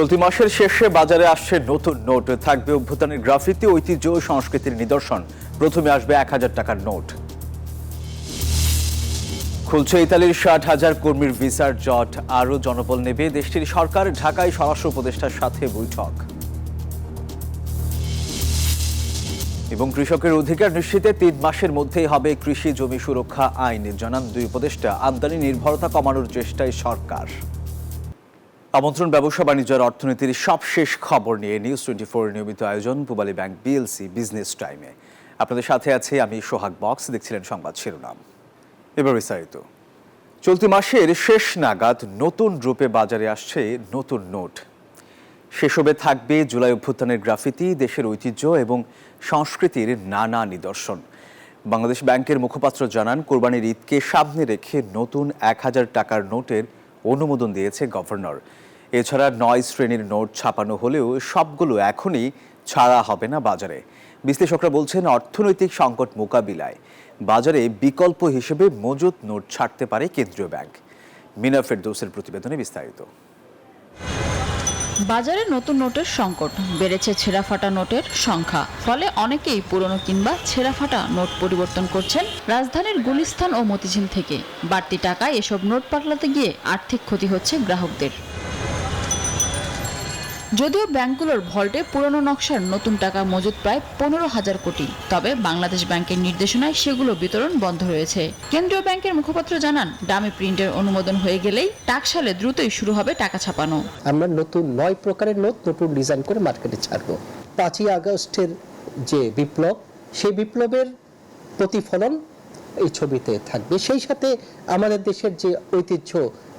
চলতি মাসের শেষে বাজারে আসছে নতুন নোট। থাকবে অভ্যুত্থানের গ্রাফিতি, ঐতিহ্য ও সংস্কৃতির নিদর্শন। প্রথমে আসবে ১,০০০ টাকার নোট। খুলছে ইতালির ৬০,০০০ কর্মীর ভিসার জট। আরও জনবল নেবে দেশটির সরকার। ঢাকায় স্বরাষ্ট্র উপদেষ্টার সাথে বৈঠক। এবং কৃষকের অধিকার নিশ্চিতে ৩ মাসের মধ্যেই হবে কৃষি জমি সুরক্ষা আইন, জানান দুই উপদেষ্টা। আমদানি নির্ভরতা কমানোর চেষ্টায় সরকার। আমন্ত্রণ ব্যবসা বাণিজ্য আর অর্থনীতির সবশেষ খবর নিয়ে নিউজ 24 নিয়মিত আয়োজন পূবালী ব্যাংক বিএলসি বিজনেস টাইমে। আপনাদের সাথে আছে আমি সোহাগ বক্স। দেখছিলেন সংবাদ শিরোনাম, এবার বিস্তারিত। চলতি মাসের শেষ নাগাদ নতুন রূপে বাজারে আসছে নতুন নোট। সেসবে থাকবে জুলাই অভ্যুত্থানের গ্রাফিতি, দেশের ঐতিহ্য এবং সংস্কৃতির নানা নিদর্শন। বাংলাদেশ ব্যাংকের মুখপাত্র জানান, কোরবানির ঈদকে সামনে রেখে নতুন ১,০০০ টাকার নোটের অনুমোদন দিয়েছে গভর্নর। এছাড়া ৯ শ্রেণীর নোট ছাপানো হলেও সবগুলো এখনই ছাড়া হবে না বাজারে। বিশ্লেষকরা বলছেন, অর্থনৈতিক সংকট মোকাবিলায় বাজারে বিকল্প হিসেবে মজুত নোট ছাড়তে পারে কেন্দ্রীয় ব্যাংক। মিনা ফেরদৌসের প্রতিবেদনে বিস্তারিত। বাজারে নতুন নোটের সংকট, বেড়েছে ছেঁড়াফাটা নোটের সংখ্যা। ফলে অনেকেই পুরনো কিংবা ছেঁড়াফাটা নোট পরিবর্তন করছেন রাজধানীর গুলিস্তান ও মতিঝিল থেকে। বাড়তি টাকায় এসব নোট পাল্টাতে গিয়ে আর্থিক ক্ষতি হচ্ছে গ্রাহকদের। যদিও ব্যাংকগুলোর ভল্টে পুরনো নকশার নতুন টাকা মজুদ প্রায় ১৫,০০০ কোটি, তবে বাংলাদেশ ব্যাংকের নির্দেশনায় সেগুলো বিতরণ বন্ধ রয়েছে। কেন্দ্রীয় ব্যাংকের মুখপাত্র জানান, ডামি প্রিন্টের অনুমোদন হয়ে গেলেই টাকশালে দ্রুতই শুরু হবে টাকা ছাপানো। আমরা নতুন ৯ প্রকারের নোট নতুন ডিজাইন করে মার্কেটে ছাড়বো। ৫ই আগস্টের যে বিপ্লব, সেই বিপ্লবের প্রতিফলন এই ছবিতে থাকবে। সেই সাথে আমাদের দেশের যে ঐতিহ্য,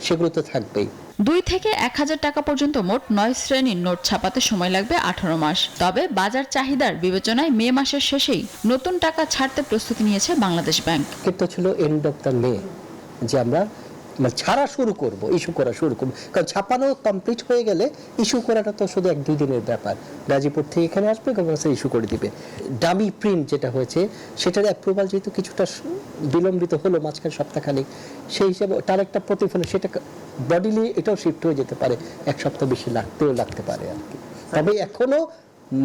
সেগুলো তো থাকবেই। ২ থেকে ১,০০০ টাকা পর্যন্ত মোট ৯ শ্রেণীর নোট ছাপাতে সময় লাগবে ১৮ মাস। তবে বাজার চাহিদার বিবেচনায় মে মাসের শেষেই নতুন টাকা ছাড়তে প্রস্তুতি নিয়েছে বাংলাদেশ ব্যাংক। কিন্তু ছিল এন্ড অফ দ্য মে যে আমরা ছাড়া শুরু করব, ইস্যু করা শুরু করব। কারণ ছাপানো কমপ্লিট হয়ে গেলে ইস্যু করাটা তো শুধু ১-২ দিনের ব্যাপার। গাজীপুর থেকে এখানে আসবে, গভর্নর ইস্যু করে দিবে। ডামি প্রিন্ট যেটা হয়েছে, সেটার অ্যাপ্রুভাল যেহেতু কিছুটা বিলম্বিত হলো মাঝখানে সপ্তাহখানেক, সেই হিসাবে তার একটা প্রতিফলন, সেটা বডিলি এটাও শিফট হয়ে যেতে পারে, ১ সপ্তাহ বেশি লাগতে পারে আর কি। তবে এখনো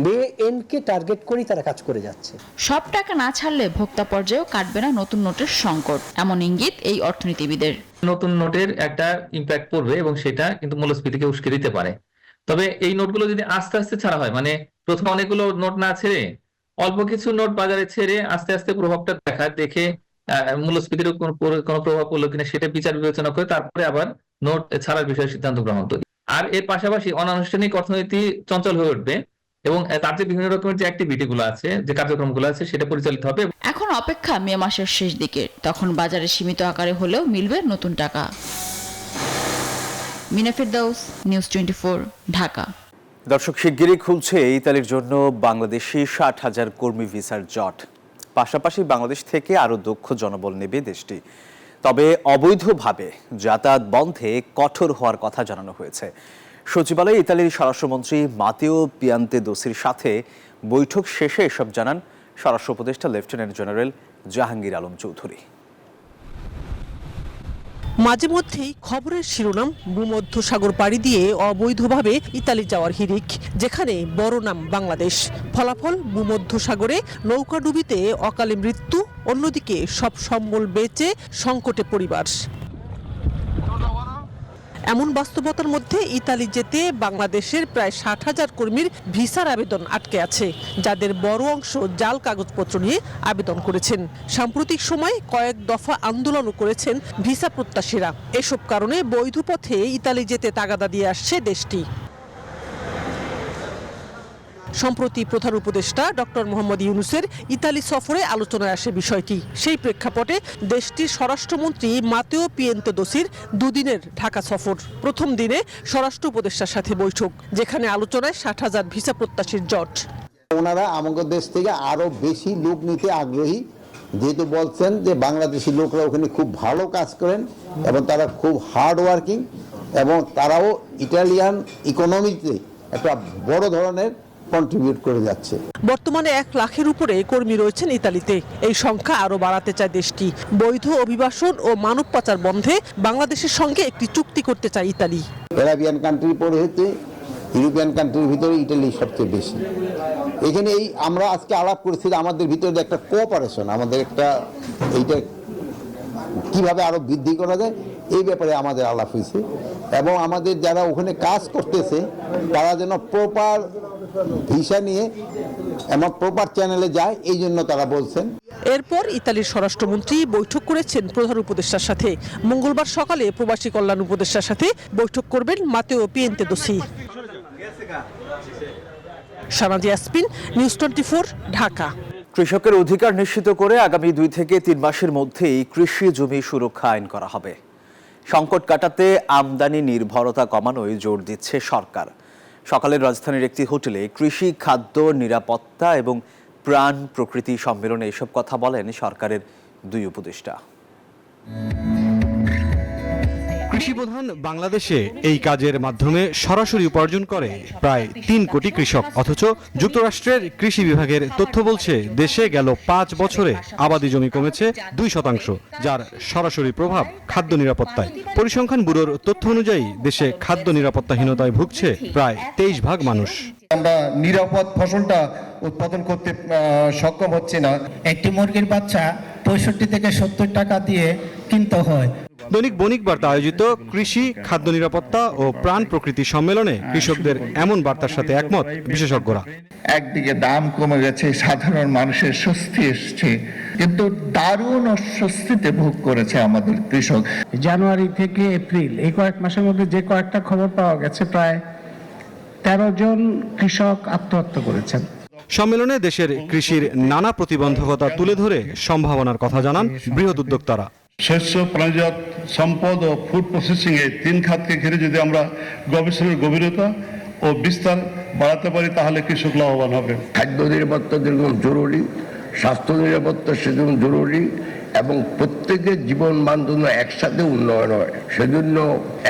মে এন্ডকে টার্গেট করেই তারা কাজ করে যাচ্ছে। সব টাকা না ছাড়লে ভোক্তা পর্যায়েও কাটবে না নতুন নোটের সংকট, এমন ইঙ্গিত এই অর্থনীতিবিদের। নতুন নোটের একটা ইম্প্যাক্ট পড়বে এবং সেটা কিন্তু মূল্যস্ফীতিকে উস্কে দিতে পারে। তবে এই নোটগুলো যদি আস্তে আস্তে ছাড়া হয়, মানে প্রথমে অনেকগুলো নোট না ছেড়ে অল্প কিছু নোট বাজারে ছেড়ে আস্তে আস্তে প্রভাবটা দেখে মূল্যস্ফীতির কোনো প্রভাব পড়লো কিনা সেটা বিচার বিবেচনা করে তারপরে আবার নোট ছাড়ার বিষয়ে সিদ্ধান্ত গ্রহণ করি। আর এর পাশাপাশি অনানুষ্ঠানিক অর্থনীতি চঞ্চল হয়ে উঠবে এবং তার যে বিভিন্ন রকমের যে অ্যাক্টিভিটি গুলো আছে, যে কার্যক্রমগুলো আছে, সেটা পরিচালিত হবে। এখন অপেক্ষা মে মাসের শেষ দিকে, তখন বাজারে সীমিত আকারে হলেও মিলবে নতুন টাকা। মিনা ফেরদৌস, নিউজ 24, ঢাকা। দর্শক, শিগগিরই খুলছে ইতালির জন্য বাংলাদেশি ৬০,০০০ কর্মী ভিসার জট। পাশাপাশি বাংলাদেশ থেকে আরও দক্ষ জনবল নেবে দেশটি। তবে অবৈধভাবে যাতায়াত বন্ধে কঠোর হওয়ার কথা জানানো হয়েছে। সচিবালয়ে ইতালির স্বরাষ্ট্রমন্ত্রী মাতেও পিয়ান্তেদোসির সাথে বৈঠক শেষে এসব জানান স্বরাষ্ট্র উপদেষ্টা লেফটেন্যান্ট জেনারেল জাহাঙ্গীর আলম চৌধুরী। মাঝে মধ্যেই খবরের শিরোনাম ভূমধ্যসাগর পাড়ি দিয়ে অবৈধভাবে ইতালি যাওয়ার হিড়িক, যেখানে বড় নাম বাংলাদেশ। ফলাফল, ভূমধ্যসাগরে নৌকাডুবিতে অকালে মৃত্যু, অন্যদিকে সব সম্বল বেচে সংকটে পরিবার। এমন বাস্তবতার মধ্যে ইতালি যেতে বাংলাদেশের প্রায় ৬০,০০০ কর্মীর ভিসার আবেদন আটকে আছে, যাদের বড় অংশ জাল কাগজপত্র নিয়ে আবেদন করেছেন। সাম্প্রতিক সময় কয়েক দফা আন্দোলনও করেছেন ভিসা প্রত্যাশীরা। এসব কারণে বৈধ পথে ইতালি যেতে তাগাদা দিয়ে আসছে দেশটি। সম্প্রতি প্রধান উপদেষ্টা ডক্টর মোহাম্মদ ইউনূসের ইতালি সফরে আলোচনায় আসে বিষয়টি। সেই প্রেক্ষাপটে দেশটির স্বরাষ্ট্রমন্ত্রী মাতেও পিয়ান্তেদোসির ২ দিনের ঢাকা সফর। প্রথম দিনে স্বরাষ্ট্র উপদেষ্টার সাথে বৈঠক, যেখানে আলোচনায় ৬০,০০০ ভিসা প্রত্যাশীর জট। ওনারা আমাদের দেশ থেকে আরো বেশি লোক নিতে আগ্রহী, যেহেতু বলছেন যে বাংলাদেশি লোকরা ওখানে খুব ভালো কাজ করেন এবং তারা খুব হার্ড ওয়ার্কিং এবং তারাও ইটালিয়ান ইকোনমিতে একটা বড় ধরনের কন্ট্রিবিউট করে যাচ্ছে। বর্তমানে ১ লাখের উপরে কর্মী রয়েছেন ইতালিতে। এই সংখ্যা আরো বাড়াতে চায় দেশটি। বৈধ অভিবাসন ও মানব পাচার বন্ধে বাংলাদেশের সঙ্গে একটি চুক্তি করতে চায় ইতালি। অ্যারাবিয়ান কান্ট্রি পরে হতে ইউরোপিয়ান কান্ট্রির ভিতরে ইটালি সবচেয়ে বেশি। এখানে এই আমরা আজকে আলাপ করেছি যে আমাদের ভিতরে একটা কোঅপারেশন, আমাদের একটা এইটা কিভাবে আরো বৃদ্ধি করা যায় এই ব্যাপারে আমাদের আলাপ হয়েছে, এবং আমাদের যারা ওখানে কাজ করতেছে তারা যেন প্রপার ভিসা নিয়ে এবং প্রপার চ্যানেলে যায়, এই জন্য তারা বলছেন। এরপর ইতালির স্বরাষ্ট্রমন্ত্রী বৈঠক করেছেন প্রধান উপদেষ্টার সাথে। মঙ্গলবার সকালে প্রবাসী কল্যাণ উপদেষ্টার সাথে বৈঠক করবেন মাতেও পিয়েন্তেদোসি। সানাজি ইয়াসমিন, নিউজ 24, ঢাকা। কৃষকের অধিকার নিশ্চিত করে আগামী 2 থেকে 3 মাসের মধ্যেই কৃষি জমি সুরক্ষা আইন করা হবে। সংকট কাটাতে আমদানি নির্ভরতা কমানোয় জোর দিচ্ছে সরকার। সকালে রাজধানীর একটি হোটেলে কৃষি, খাদ্য, নিরাপত্তা এবং প্রাণ প্রকৃতি সম্মেলনে এসব কথা বলেন সরকারের 2 উপদেষ্টা। কৃষিপ্রধান বাংলাদেশে এই কাজের মাধ্যমে সরাসরি উপার্জন করে প্রায় 3 কোটি কৃষক, অথচ যুক্তরাষ্ট্রের কৃষি বিভাগের তথ্য বলছে দেশে গেল 5 বছরে আবাদি জমি কমেছে 2%, যার সরাসরি প্রভাব খাদ্য নিরাপত্তায়। পরিসংখ্যান ব্যুরোর তথ্য অনুযায়ী দেশে খাদ্য নিরাপত্তাহীনতায় ভুগছে প্রায় 23 ভাগ মানুষ। আমরা নিরাপদ ফসলটা উৎপাদন করতে সক্ষম হচ্ছে না। একটি মুরগির বাচ্চা 65 থেকে 70 টাকা দিয়ে কিনতে হয়। দৈনিক বণিক বার্তা আয়োজিত কৃষি, খাদ্য নিরাপত্তা ও প্রাণ প্রকৃতি সম্মেলনে কৃষকদের এমন বার্তার সাথে একমত বিশেষজ্ঞরা। একদিকে দাম কমে গেছে, সাধারণ মানুষের স্বস্তি এসছে, কিন্তু দারুণ অস্বস্তিতে ভোগ করেছে আমাদের কৃষক। জানুয়ারি থেকে এপ্রিল এই কয়েক মাসের মধ্যে যে কয়েকটা খবর পাওয়া গেছে, প্রায় 13 জন কৃষক আত্মহত্যা করেছেন। সম্মেলনে দেশের কৃষির নানা প্রতিবন্ধকতা তুলে ধরে সম্ভাবনার কথা জানান বৃহৎ উদ্যোক্তারা। শস্য, প্রাণীজাত সম্পদ ও ফুড প্রসেসিং এই 3 খাতকে ঘিরে যদি আমরা গবেষণার গভীরতা ও বিস্তার বাড়াতে পারি তাহলে কৃষক লাভবান হবে। খাদ্য নিরাপত্তা যেরকম জরুরি, স্বাস্থ্য নিরাপত্তা সেরকম জরুরি, এবং প্রত্যেকের জীবন মান যেন একসাথে উন্নয়ন হয়, সেজন্য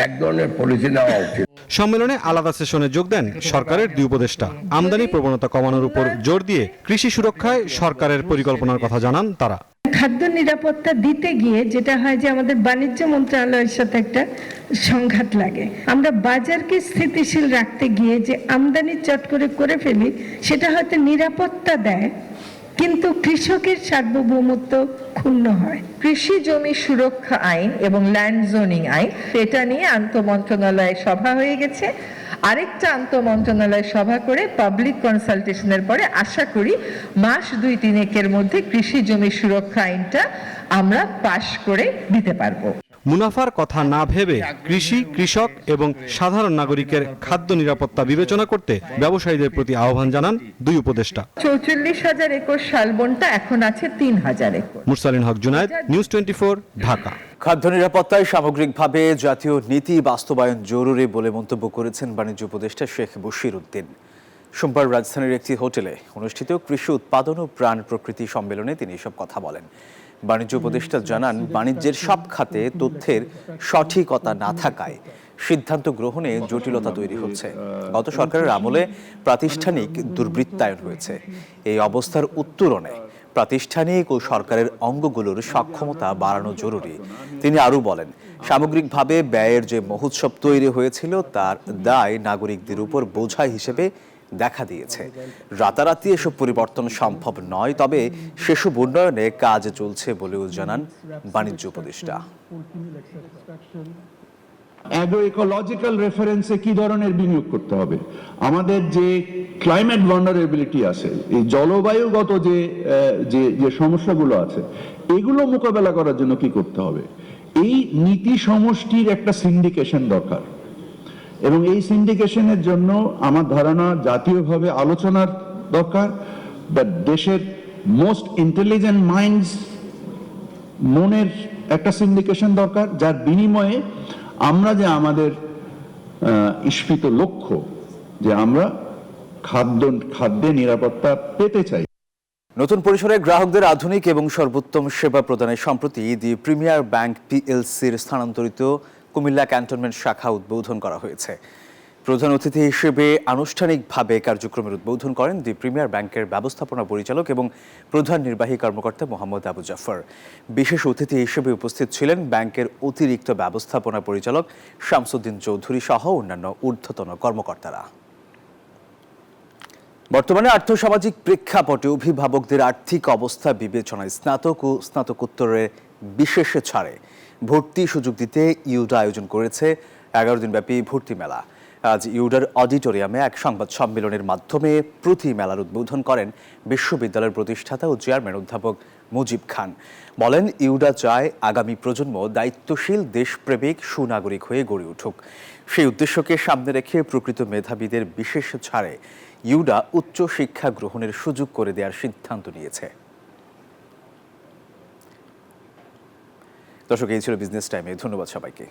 এক ধরনের পলিসি নেওয়া উচিত। সম্মেলনে আলাদা সেশনে যোগ দেন সরকারের 2 উপদেষ্টা। আমদানি প্রবণতা কমানোর উপর জোর দিয়ে কৃষি সুরক্ষায় সরকারের পরিকল্পনার কথা জানান তারা। খাদ্য নিরাপত্তা দিতে গিয়ে যেটা হয় যে আমাদের বাণিজ্য মন্ত্রণালয়ের সাথে একটা সংঘাত লাগে। আমরা বাজারকে স্থিতিশীল রাখতে গিয়ে যে আমদানি চট করে ফেলি, সেটা হয়তো নিরাপত্তা দেয়, কিন্তু কৃষকের সার্বভৌমত্ব ক্ষুণ্ণ হয়। কৃষি জমি সুরক্ষা আইন এবং ল্যান্ড জোনিং আইন, এটা নিয়ে আন্তঃমন্ত্রণালয় সভা হয়ে গেছে। আরেকটা আন্তঃমন্ত্রণালয় সভা করে পাবলিক কনসালটেশনের পরে আশা করি মাস 2-3 মধ্যে কৃষি জমি সুরক্ষা আইনটা আমরা পাশ করে দিতে পারবো। মুনাফার কথা না ভেবে কৃষি, কৃষক এবং সাধারণ নাগরিকের খাদ্য নিরাপত্তা বিবেচনা করতে ব্যবসায়ীদের প্রতি আহ্বান জানান 2 উপদেষ্টা। 44,000 একর শালবনটা এখন আছে 3,000 একর। মুরসালিন হক জুনায়েদ, নিউজ 24, ঢাকা। খাদ্য নিরাপত্তায় সামগ্রিকভাবে জাতীয় নীতি বাস্তবায়ন জরুরি বলে মন্তব্য করেছেন বাণিজ্য উপদেষ্টা শেখ বশির উদ্দিন। সোমবার রাজধানীর একটি হোটেলে অনুষ্ঠিত কৃষি উৎপাদন ও প্রাণ প্রকৃতি সম্মেলনে তিনি এসব কথা বলেন। বাণিজ্য উপদেষ্টা জানান, বাণিজ্যের সব খাতে তথ্যের সঠিকতা না থাকায় সিদ্ধান্ত গ্রহণে জটিলতা তৈরি হচ্ছে। গত সরকারের আমলে প্রাতিষ্ঠানিক দুর্বৃত্তায়ন হয়েছে। এই অবস্থার উত্তরণে প্রাতিষ্ঠানিক ও সরকারের অঙ্গগুলোর সক্ষমতা বাড়ানো জরুরি। তিনি আরও বলেন, সামগ্রিকভাবে ব্যয়ের যে মহোৎসব তৈরি হয়েছিল তার দায় নাগরিকদের উপর বোঝা হিসেবে দেখা দিয়েছে। রাতারাতি এসব পরিবর্তন সম্ভব নয়, তবে সেসব উন্নয়নে কাজ চলছে বলেও জানান বাণিজ্য উপদেষ্টা। অ্যাগ্রো ইকোলজিক্যাল রেফারেন্সে কি ধরনের বিনিয়োগ করতে হবে, আমাদের যে ক্লাইমেট ভালনারেবিলিটি আছে, এই জলবায়ুগত যে সমস্যাগুলো আছে, এগুলো মোকাবেলা করার জন্য কি করতে হবে, এই নীতি সমষ্টির একটা সিন্ডিকেশন দরকার। এবং এই সিন্ডিকেশনের জন্য আমার ধারণা জাতীয়ভাবে আলোচনার দরকার, বা দেশের মোস্ট ইন্টেলিজেন্ট মাইন্ডস মনের একটা সিন্ডিকেশন দরকার, যার বিনিময়ে আমরা যে আমাদের ইস্পিত লক্ষ্য যে আমরা খাদ্যে নিরাপত্তা পেতে চাই। নতুন পরিসরে গ্রাহকদের আধুনিক এবং সর্বোত্তম সেবা প্রদানের সম্প্রতি দি প্রিমিয়ার ব্যাংক পিএলসির স্থানান্তরিত কুমিল্লা ক্যান্টনমেন্ট শাখা উদ্বোধন করা হয়েছে। প্রধান অতিথি হিসেবে আনুষ্ঠানিকভাবে কার্যক্রমের উদ্বোধন করেন দি প্রিমিয়ার ব্যাংকের ব্যবস্থাপনা পরিচালক এবং প্রধান নির্বাহী কর্মকর্তা মোহাম্মদ আবু জাফর। বিশেষ অতিথি হিসেবে উপস্থিত ছিলেন ব্যাংকের অতিরিক্ত ব্যবস্থাপনা পরিচালক শামসুদ্দিন চৌধুরী সহ অন্যান্য ঊর্ধ্বতন কর্মকর্তারা। বর্তমানে আর্থসামাজিক প্রেক্ষাপটে অভিভাবকদের আর্থিক অবস্থা বিবেচনায় স্নাতক ও স্নাতকোত্তরের বিশেষ ছাড়ে ভর্তি সুযোগ দিতে ইউডা আয়োজন করেছে 11 দিনব্যাপী ভর্তি মেলা। আজ ইউডার অডিটোরিয়ামে এক সংবাদ সম্মেলনের মাধ্যমে প্রতি মেলার উদ্বোধন করেন বিশ্ববিদ্যালয়ের প্রতিষ্ঠাতা ও চেয়ারম্যান অধ্যাপক মুজিব খান। বলেন, ইউডা চায় আগামী প্রজন্ম দায়িত্বশীল, দেশপ্রেমিক, সুনাগরিক হয়ে গড়ে উঠুক। সেই উদ্দেশ্যকে সামনে রেখে প্রকৃত মেধাবীদের বিশেষ ছাড়ে ইউডা উচ্চ শিক্ষা গ্রহণের সুযোগ করে দেওয়ার সিদ্ধান্ত নিয়েছে। দর্শক, এই ছিল বিজনেস টাইমে। ধন্যবাদ সবাইকে।